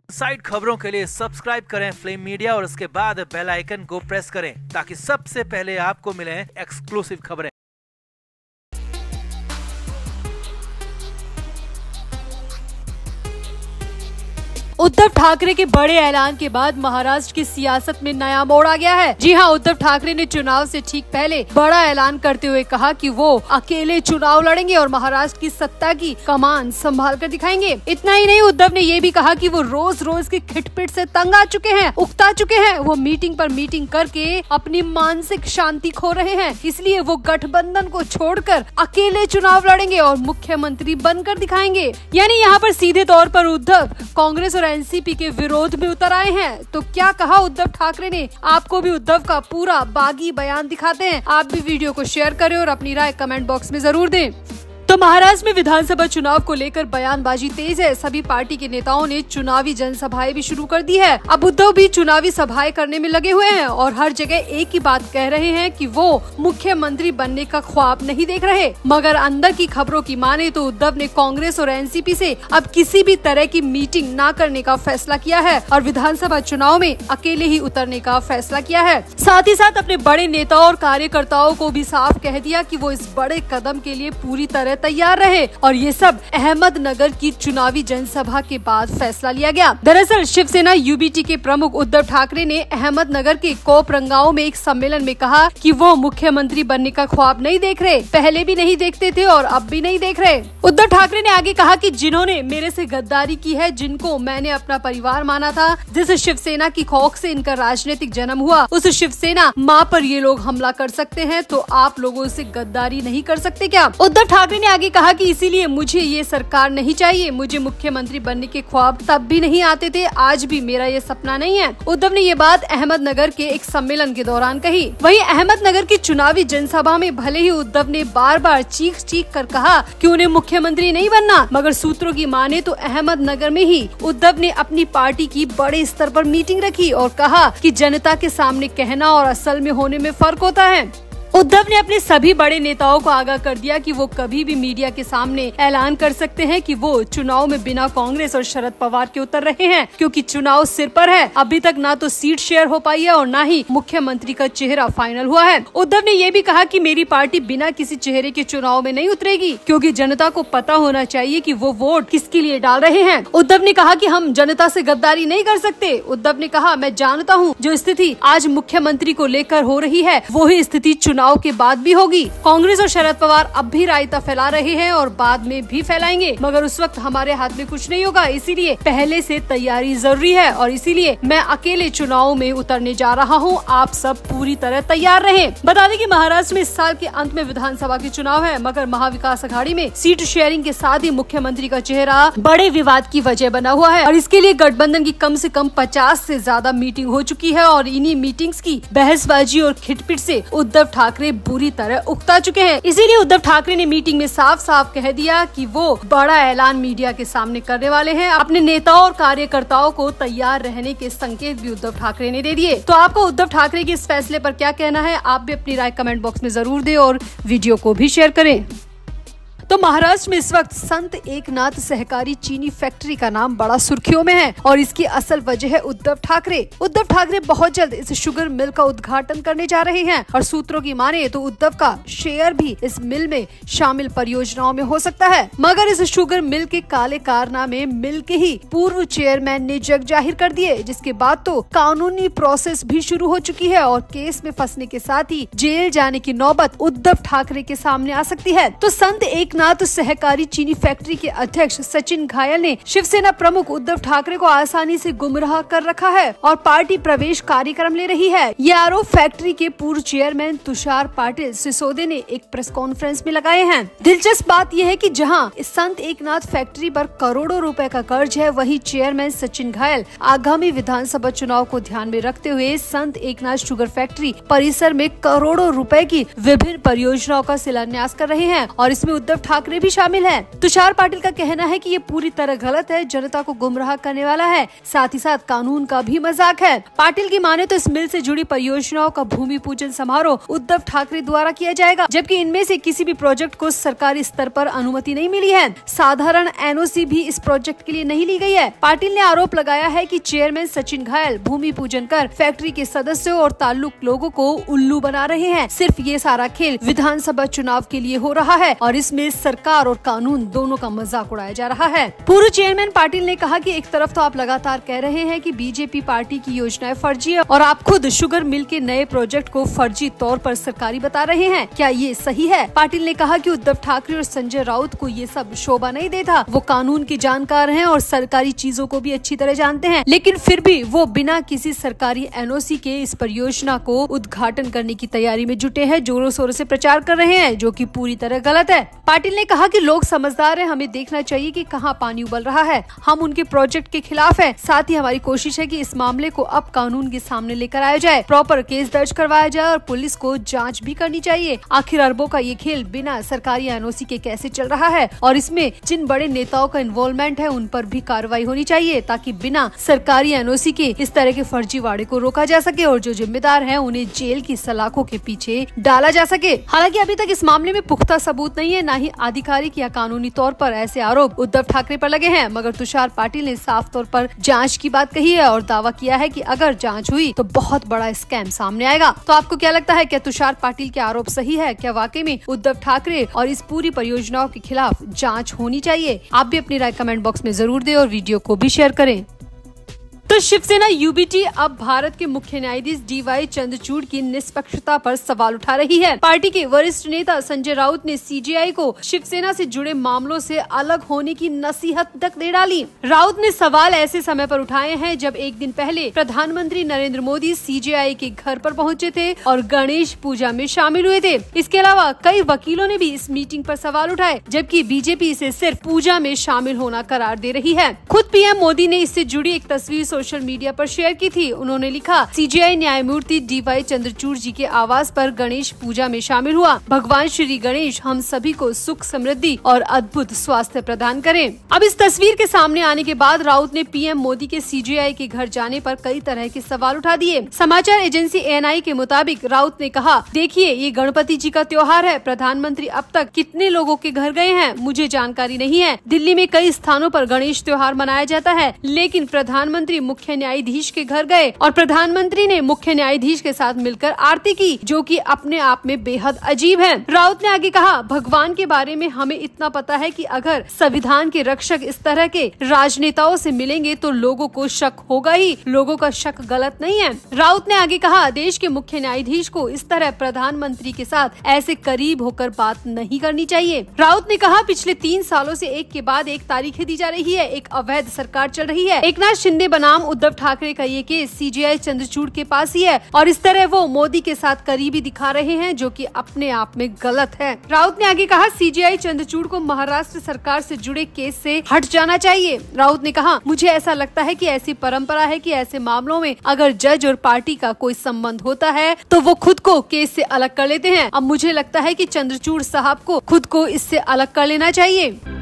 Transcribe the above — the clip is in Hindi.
साइड खबरों के लिए सब्सक्राइब करें फ्लेम मीडिया और उसके बाद बेल आइकन को प्रेस करें ताकि सबसे पहले आपको मिले एक्सक्लूसिव खबरें। उद्धव ठाकरे के बड़े ऐलान के बाद महाराष्ट्र की सियासत में नया मोड़ आ गया है। जी हां, उद्धव ठाकरे ने चुनाव से ठीक पहले बड़ा ऐलान करते हुए कहा कि वो अकेले चुनाव लड़ेंगे और महाराष्ट्र की सत्ता की कमान संभाल कर दिखाएंगे। इतना ही नहीं, उद्धव ने ये भी कहा कि वो रोज रोज की खिटपिट से तंग आ चुके हैं, उकता चुके हैं। वो मीटिंग पर मीटिंग करके अपनी मानसिक शांति खो रहे हैं, इसलिए वो गठबंधन को छोड़कर अकेले चुनाव लड़ेंगे और मुख्यमंत्री बनकर दिखाएंगे। यानी यहाँ पर सीधे तौर पर उद्धव कांग्रेस और एनसीपी के विरोध में उतर आए हैं। तो क्या कहा उद्धव ठाकरे ने, आपको भी उद्धव का पूरा बागी बयान दिखाते हैं। आप भी वीडियो को शेयर करें और अपनी राय कमेंट बॉक्स में जरूर दें। तो महाराष्ट्र में विधानसभा चुनाव को लेकर बयानबाजी तेज है। सभी पार्टी के नेताओं ने चुनावी जनसभाएं भी शुरू कर दी है। अब उद्धव भी चुनावी सभाएं करने में लगे हुए हैं और हर जगह एक ही बात कह रहे हैं कि वो मुख्यमंत्री बनने का ख्वाब नहीं देख रहे। मगर अंदर की खबरों की माने तो उद्धव ने कांग्रेस और एनसीपी से अब किसी भी तरह की मीटिंग न करने का फैसला किया है और विधानसभा चुनाव में अकेले ही उतरने का फैसला किया है। साथ ही साथ अपने बड़े नेताओं और कार्यकर्ताओं को भी साफ कह दिया कि वो इस बड़े कदम के लिए पूरी तरह तैयार रहे और ये सब अहमदनगर की चुनावी जनसभा के बाद फैसला लिया गया। दरअसल शिवसेना यूबीटी के प्रमुख उद्धव ठाकरे ने अहमदनगर के कोपरगांव में एक सम्मेलन में कहा कि वो मुख्यमंत्री बनने का ख्वाब नहीं देख रहे, पहले भी नहीं देखते थे और अब भी नहीं देख रहे। उद्धव ठाकरे ने आगे कहा कि जिन्होंने मेरे से गद्दारी की है, जिनको मैंने अपना परिवार माना था, जिस शिवसेना की खौफ से इनका राजनीतिक जन्म हुआ, उस शिवसेना माँ पर ये लोग हमला कर सकते हैं, तो आप लोगों से गद्दारी नहीं कर सकते क्या? उद्धव ठाकरे ने आगे कहा कि इसीलिए मुझे ये सरकार नहीं चाहिए। मुझे मुख्यमंत्री बनने के ख्वाब तब भी नहीं आते थे, आज भी मेरा ये सपना नहीं है। उद्धव ने ये बात अहमदनगर के एक सम्मेलन के दौरान कही। वहीं अहमदनगर की चुनावी जनसभा में भले ही उद्धव ने बार बार चीख कर कहा कि उन्हें मुख्यमंत्री नहीं बनना, मगर सूत्रों की माने तो अहमदनगर में ही उद्धव ने अपनी पार्टी की बड़े स्तर पर मीटिंग रखी और कहा कि जनता के सामने कहना और असल में होने में फर्क होता है। उद्धव ने अपने सभी बड़े नेताओं को आगाह कर दिया कि वो कभी भी मीडिया के सामने ऐलान कर सकते हैं कि वो चुनाव में बिना कांग्रेस और शरद पवार के उतर रहे हैं, क्योंकि चुनाव सिर पर है। अभी तक ना तो सीट शेयर हो पाई है और ना ही मुख्यमंत्री का चेहरा फाइनल हुआ है। उद्धव ने ये भी कहा कि मेरी पार्टी बिना किसी चेहरे के चुनाव में नहीं उतरेगी, क्योंकि जनता को पता होना चाहिए कि वो वोट किसके लिए डाल रहे हैं। उद्धव ने कहा कि हम जनता से गद्दारी नहीं कर सकते। उद्धव ने कहा, मैं जानता हूँ जो स्थिति आज मुख्यमंत्री को लेकर हो रही है, वो ही स्थिति चुनाव के बाद भी होगी। कांग्रेस और शरद पवार अब भी रायता फैला रहे हैं और बाद में भी फैलाएंगे, मगर उस वक्त हमारे हाथ में कुछ नहीं होगा। इसीलिए पहले से तैयारी जरूरी है और इसीलिए मैं अकेले चुनाव में उतरने जा रहा हूं। आप सब पूरी तरह तैयार रहें। बता दें कि महाराष्ट्र में इस साल के अंत में विधानसभा के चुनाव है, मगर महाविकास अघाड़ी में सीट शेयरिंग के साथ ही मुख्यमंत्री का चेहरा बड़े विवाद की वजह बना हुआ है और इसके लिए गठबंधन की कम से कम 50 से ज्यादा मीटिंग हो चुकी है और इन्हीं मीटिंग्स की बहसबाजी और खिटपिट से उद्धव ठाकरे बुरी तरह उकता चुके हैं। इसीलिए उद्धव ठाकरे ने मीटिंग में साफ साफ कह दिया कि वो बड़ा ऐलान मीडिया के सामने करने वाले हैं। अपने नेताओं और कार्यकर्ताओं को तैयार रहने के संकेत भी उद्धव ठाकरे ने दे दिए। तो आपको उद्धव ठाकरे के इस फैसले पर क्या कहना है? आप भी अपनी राय कमेंट बॉक्स में जरूर दें और वीडियो को भी शेयर करें। तो महाराष्ट्र में इस वक्त संत एकनाथ सहकारी चीनी फैक्ट्री का नाम बड़ा सुर्खियों में है और इसकी असल वजह है उद्धव ठाकरे। उद्धव ठाकरे बहुत जल्द इस शुगर मिल का उद्घाटन करने जा रहे हैं और सूत्रों की माने तो उद्धव का शेयर भी इस मिल में शामिल परियोजनाओं में हो सकता है। मगर इस शुगर मिल के काले कारनामे मिल के ही पूर्व चेयरमैन ने जग जाहिर कर दिए, जिसके बाद तो कानूनी प्रोसेस भी शुरू हो चुकी है और केस में फंसने के साथ ही जेल जाने की नौबत उद्धव ठाकरे के सामने आ सकती है। तो संत एकनाथ सहकारी चीनी फैक्ट्री के अध्यक्ष सचिन घायल ने शिवसेना प्रमुख उद्धव ठाकरे को आसानी से गुमराह कर रखा है और पार्टी प्रवेश कार्यक्रम ले रही है। ये आरोप फैक्ट्री के पूर्व चेयरमैन तुषार पाटिल सिसोदे ने एक प्रेस कॉन्फ्रेंस में लगाए हैं। दिलचस्प बात यह है कि जहां संत एकनाथ फैक्ट्री पर करोड़ों रुपए का कर्ज है, वहीं चेयरमैन सचिन घायल आगामी विधानसभा चुनाव को ध्यान में रखते हुए संत एकनाथ शुगर फैक्ट्री परिसर में करोड़ों रुपए की विभिन्न परियोजनाओं का शिलान्यास कर रहे हैं और इसमें उद्धव ठाकरे भी शामिल हैं। तुषार पाटिल का कहना है कि ये पूरी तरह गलत है, जनता को गुमराह करने वाला है, साथ ही साथ कानून का भी मजाक है। पाटिल की माने तो इस मिल से जुड़ी परियोजनाओं का भूमि पूजन समारोह उद्धव ठाकरे द्वारा किया जाएगा, जबकि इनमें से किसी भी प्रोजेक्ट को सरकारी स्तर पर अनुमति नहीं मिली है। साधारण एनओसी भी इस प्रोजेक्ट के लिए नहीं ली गई है। पाटिल ने आरोप लगाया है कि चेयरमैन सचिन घायल भूमि पूजन कर फैक्ट्री के सदस्यों और ताल्लुक लोगों को उल्लू बना रहे हैं। सिर्फ ये सारा खेल विधानसभा चुनाव के लिए हो रहा है और इसमें सरकार और कानून दोनों का मजाक उड़ाया जा रहा है। पूर्व चेयरमैन पाटिल ने कहा कि एक तरफ तो आप लगातार कह रहे हैं कि बीजेपी पार्टी की योजनाएं फर्जी है और आप खुद शुगर मिल के नए प्रोजेक्ट को फर्जी तौर पर सरकारी बता रहे हैं, क्या ये सही है? पाटिल ने कहा कि उद्धव ठाकरे और संजय राउत को ये सब शोभा नहीं देता। वो कानून के जानकार हैं और सरकारी चीजों को भी अच्छी तरह जानते हैं, लेकिन फिर भी वो बिना किसी सरकारी एनओसी के इस परियोजना को उद्घाटन करने की तैयारी में जुटे हैं, जोरों शोरों से प्रचार कर रहे हैं, जो कि पूरी तरह गलत है। पाटिल ने कहा कि लोग समझदार हैं, हमें देखना चाहिए कि कहां पानी उबल रहा है। हम उनके प्रोजेक्ट के खिलाफ हैं। साथ ही हमारी कोशिश है कि इस मामले को अब कानून के सामने लेकर आया जाए, प्रॉपर केस दर्ज करवाया जाए और पुलिस को जांच भी करनी चाहिए। आखिर अरबों का ये खेल बिना सरकारी एनओसी के कैसे चल रहा है और इसमें जिन बड़े नेताओं का इन्वॉल्वमेंट है उन पर भी कार्रवाई होनी चाहिए, ताकि बिना सरकारी एनओसी के इस तरह के फर्जीवाड़े को रोका जा सके और जो जिम्मेदार हैं उन्हें जेल की सलाखों के पीछे डाला जा सके। हालांकि अभी तक इस मामले में पुख्ता सबूत नहीं है, न ही आधिकारिक या कानूनी तौर पर ऐसे आरोप उद्धव ठाकरे पर लगे हैं, मगर तुषार पाटिल ने साफ तौर पर जांच की बात कही है और दावा किया है कि अगर जांच हुई तो बहुत बड़ा स्कैम सामने आएगा। तो आपको क्या लगता है, क्या तुषार पाटिल के आरोप सही है? क्या वाकई में उद्धव ठाकरे और इस पूरी परियोजनाओं के खिलाफ जांच होनी चाहिए? आप भी अपनी राय कमेंट बॉक्स में जरूर दें और वीडियो को भी शेयर करें। तो शिवसेना यूबीटी अब भारत के मुख्य न्यायाधीश डीवाई चंद्रचूड़ की निष्पक्षता पर सवाल उठा रही है। पार्टी के वरिष्ठ नेता संजय राउत ने सीजेआई को शिवसेना से जुड़े मामलों से अलग होने की नसीहत तक दे डाली। राउत ने सवाल ऐसे समय पर उठाए हैं जब एक दिन पहले प्रधानमंत्री नरेंद्र मोदी सीजेआई के घर पर पहुंचे थे और गणेश पूजा में शामिल हुए थे। इसके अलावा कई वकीलों ने भी इस मीटिंग पर सवाल उठाए, जबकि बीजेपी इसे सिर्फ पूजा में शामिल होना करार दे रही है। खुद पीएम मोदी ने इससे जुड़ी एक तस्वीर सोशल मीडिया पर शेयर की थी। उन्होंने लिखा, सीजेआई न्यायमूर्ति डीवाई चंद्रचूड़ जी के आवास पर गणेश पूजा में शामिल हुआ। भगवान श्री गणेश हम सभी को सुख, समृद्धि और अद्भुत स्वास्थ्य प्रदान करें। अब इस तस्वीर के सामने आने के बाद राउत ने पीएम मोदी के सीजेआई के घर जाने पर कई तरह के सवाल उठा दिए। समाचार एजेंसी एएनआई के मुताबिक राउत ने कहा, देखिए ये गणपति जी का त्योहार है। प्रधानमंत्री अब तक कितने लोगों के घर गए हैं मुझे जानकारी नहीं है। दिल्ली में कई स्थानों पर गणेश त्योहार मनाया जाता है, लेकिन प्रधानमंत्री मुख्य न्यायाधीश के घर गए और प्रधानमंत्री ने मुख्य न्यायाधीश के साथ मिलकर आरती की, जो कि अपने आप में बेहद अजीब है। राउत ने आगे कहा, भगवान के बारे में हमें इतना पता है कि अगर संविधान के रक्षक इस तरह के राजनेताओं से मिलेंगे तो लोगों को शक होगा ही। लोगों का शक गलत नहीं है। राउत ने आगे कहा, देश के मुख्य न्यायाधीश को इस तरह प्रधानमंत्री के साथ ऐसे करीब होकर बात नहीं करनी चाहिए। राउत ने कहा, पिछले 3 सालों से एक के बाद एक तारीखें दी जा रही है, एक अवैध सरकार चल रही है। एकनाथ शिंदे बनाम उद्धव ठाकरे का ये केस सीजेआई चंद्रचूड़ के पास ही है और इस तरह वो मोदी के साथ करीबी दिखा रहे हैं, जो कि अपने आप में गलत है। राउत ने आगे कहा, सीजेआई चंद्रचूड़ को महाराष्ट्र सरकार से जुड़े केस से हट जाना चाहिए। राउत ने कहा, मुझे ऐसा लगता है कि ऐसी परंपरा है कि ऐसे मामलों में अगर जज और पार्टी का कोई संबंध होता है तो वो खुद को केस से अलग कर लेते हैं। अब मुझे लगता है कि चंद्रचूड़ साहब को खुद को इससे अलग कर लेना चाहिए।